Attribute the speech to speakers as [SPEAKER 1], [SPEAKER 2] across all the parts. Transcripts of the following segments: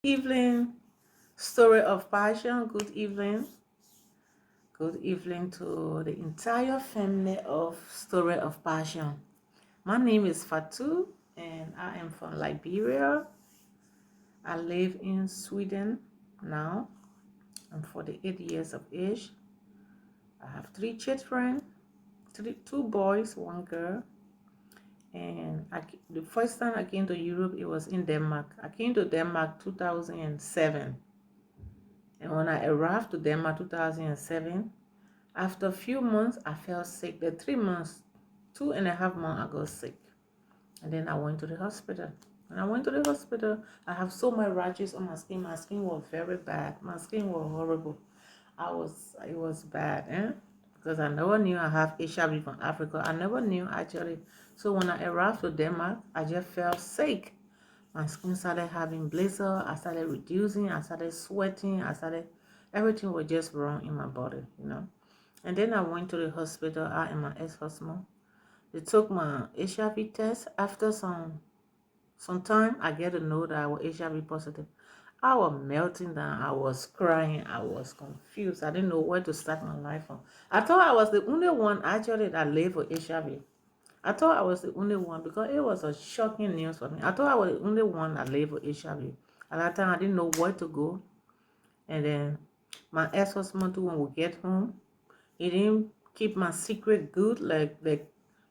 [SPEAKER 1] Evening, story of passion. Good evening to the entire family of story of passion. My name is Fatu and I am from Liberia. I live in Sweden now. I'm 48 years of age. I have three children, two boys, one girl. And the first time I came to Europe, it was in Denmark. I came to Denmark 2007. And when I arrived to Denmark 2007, after a few months, I felt sick. The 3 months, 2.5 months, I got sick. And then I went to the hospital. When I went to the hospital, I have so many rashes on my skin. My skin was very bad. My skin was horrible. It was bad, because I never knew I have HIV from Africa. I never knew actually. So when I arrived to Denmark, I just felt sick. My skin started having blister. I started reducing. I started sweating. Everything was just wrong in my body. And then I went to the hospital. I and my ex-husband. They took my HIV test. After some time, I get to know that I was HIV positive. I was melting down. I was crying. I was confused. I didn't know where to start my life from. I thought I was the only one actually that lived with HIV. I thought I was the only one because it was a shocking news for me. I thought I was the only one that lived with HIV. At that time, I didn't know where to go. And then my ex-husband too, when we get home, he didn't keep my secret good like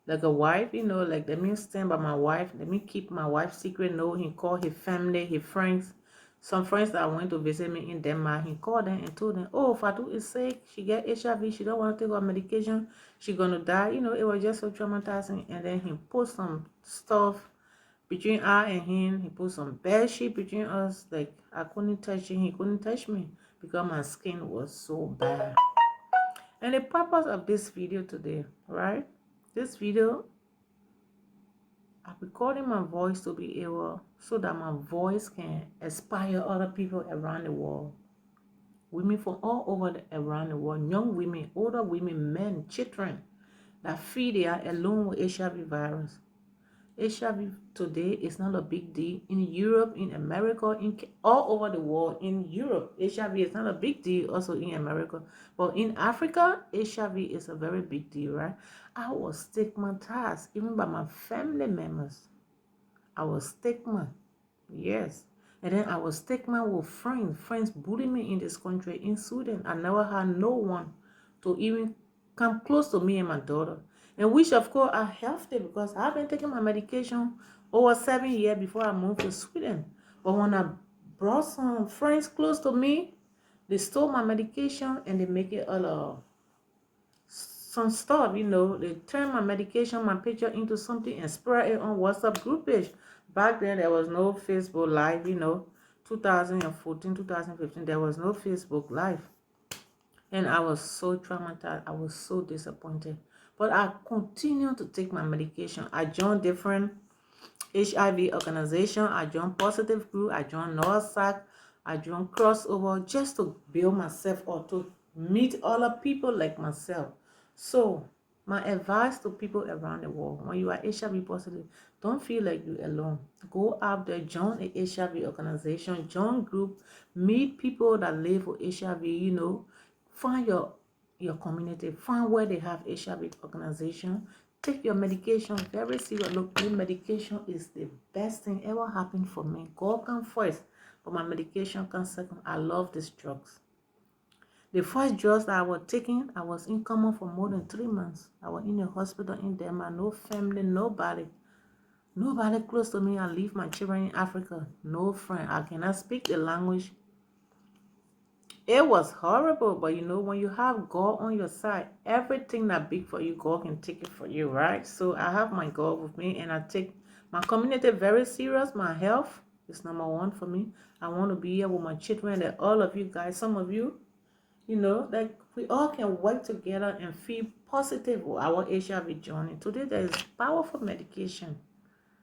[SPEAKER 1] a wife, like let me stand by my wife. Let me keep my wife's secret. No, he called his family, his friends. Some friends that went to visit me in Denmark, he called them and told them, oh, Fatu is sick. She get HIV. She don't want to take her medication. She gonna die. It was just so traumatizing. And then he put some stuff between I and him. He put some bad shit between us. Like I couldn't touch him. He couldn't touch me because my skin was so bad. And the purpose of this video today, right? This video, I'm recording my voice to be able so that my voice can inspire other people around the world. Women from all over around the world, young women, older women, men, children that feel they are alone with HIV virus. HIV today is not a big deal. In Europe, in America, all over the world. In Europe, HIV is not a big deal. Also in America. But in Africa, HIV is a very big deal, right? I was stigmatized even by my family members. I was stigmatized. Yes. And then I was stigmatized with friends bullying me in this country, in Sweden. I never had no one to even come close to me and my daughter. And which of course are healthy because I've been taking my medication over 7 years before I moved to Sweden. But when I brought some friends close to me, they stole my medication and they make it all some stuff, they turn my medication, my picture into something and spread it on WhatsApp group page. Back then, there was no Facebook Live, 2014, 2015, there was no Facebook Live. And I was so traumatized. I was so disappointed. But I continued to take my medication. I joined different HIV organization. I joined Positive Group. I joined NORSAC. I joined Crossover just to build myself or to meet other people like myself. So my advice to people around the world, when you are HIV positive, don't feel like you're alone. Go out there, join a HIV organization, join group, meet people that live with HIV, find your community, find where they have HIV organization. Take your medication very serious. Look, the medication is the best thing ever happened for me. God comes first, but my medication comes second. I love these drugs. The first drugs that I was taking, I was in coma for more than 3 months. I was in a hospital in Denmark, no family, nobody. Nobody close to me. I leave my children in Africa. No friend. I cannot speak the language. It was horrible, but when you have God on your side, everything that big for you, God can take it for you, right? So I have my God with me, and I take my community very serious. My health is number one for me. I want to be here with my children, and all of you guys, some of you, like we all can work together and feel positive with our HIV journey. Today, there is powerful medication.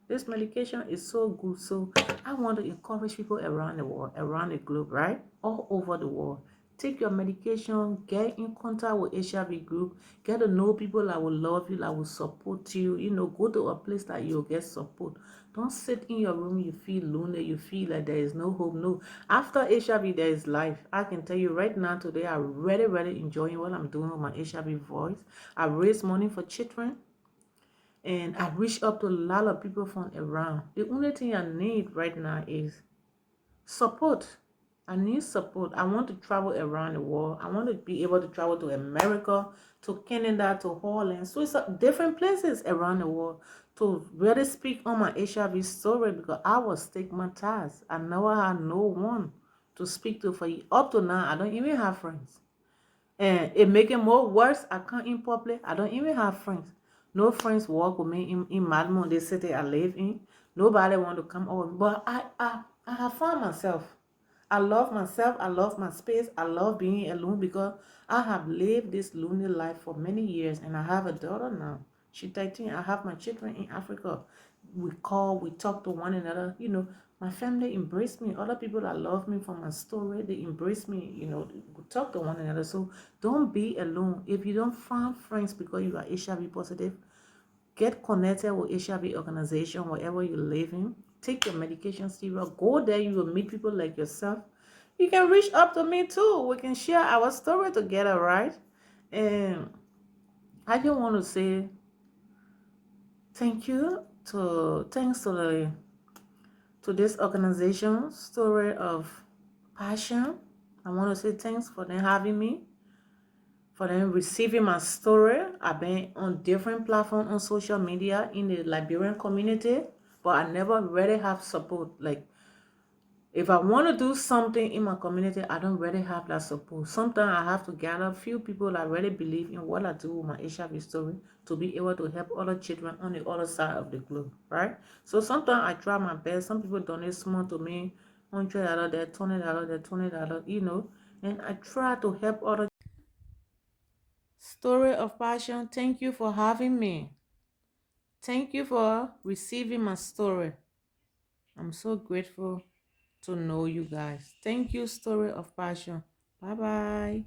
[SPEAKER 1] This medication is so good. So I want to encourage people around the world, around the globe, right? All over the world. Take your medication, get in contact with HIV group, get to know people that will love you, that will support you. Go to a place that you'll get support. Don't sit in your room, you feel lonely, you feel like there is no hope. No, after HIV, there is life. I can tell you right now, today, I'm really, really enjoying what I'm doing with my HIV voice. I raise money for children, and I reach up to a lot of people from around. The only thing I need right now is support. I need support. I want to travel around the world. I want to be able to travel to America, to Canada, to Holland. So it's different places around the world to really speak on my HIV story, because I was stigmatized. I never had no one to speak to. For up to now, I don't even have friends. And it make it more worse. I can't in public. I don't even have friends. No friends walk with me in Malmo, the city I live in. Nobody want to come over. But I have found myself. I love myself. I love my space. I love being alone, because I have lived this lonely life for many years, and I have a daughter now. She's 13. I have my children in Africa. We call, we talk to one another. My family embrace me. Other people that love me from my story, they embrace me. We talk to one another. So don't be alone. If you don't find friends because you are HIV positive, get connected with HIV organization wherever you live in. Take your medication serious. Go there. You will meet people like yourself. You can reach up to me too. We can share our story together, right? And I just want to say thanks to this organization, Story of Passion. I want to say thanks for them having me, for them receiving my story. I've been on different platforms on social media in the Liberian community, but I never really have support. Like, if I want to do something in my community, I don't really have that support. Sometimes I have to gather a few people that really believe in what I do with my HIV story to be able to help other children on the other side of the globe, right? So sometimes I try my best. Some people donate small to me, $100 there, $20 there, $20, and I try to help other. Story of Passion, thank you for having me. Thank you for receiving my story. I'm so grateful to know you guys. Thank you, Story of Passion. Bye bye.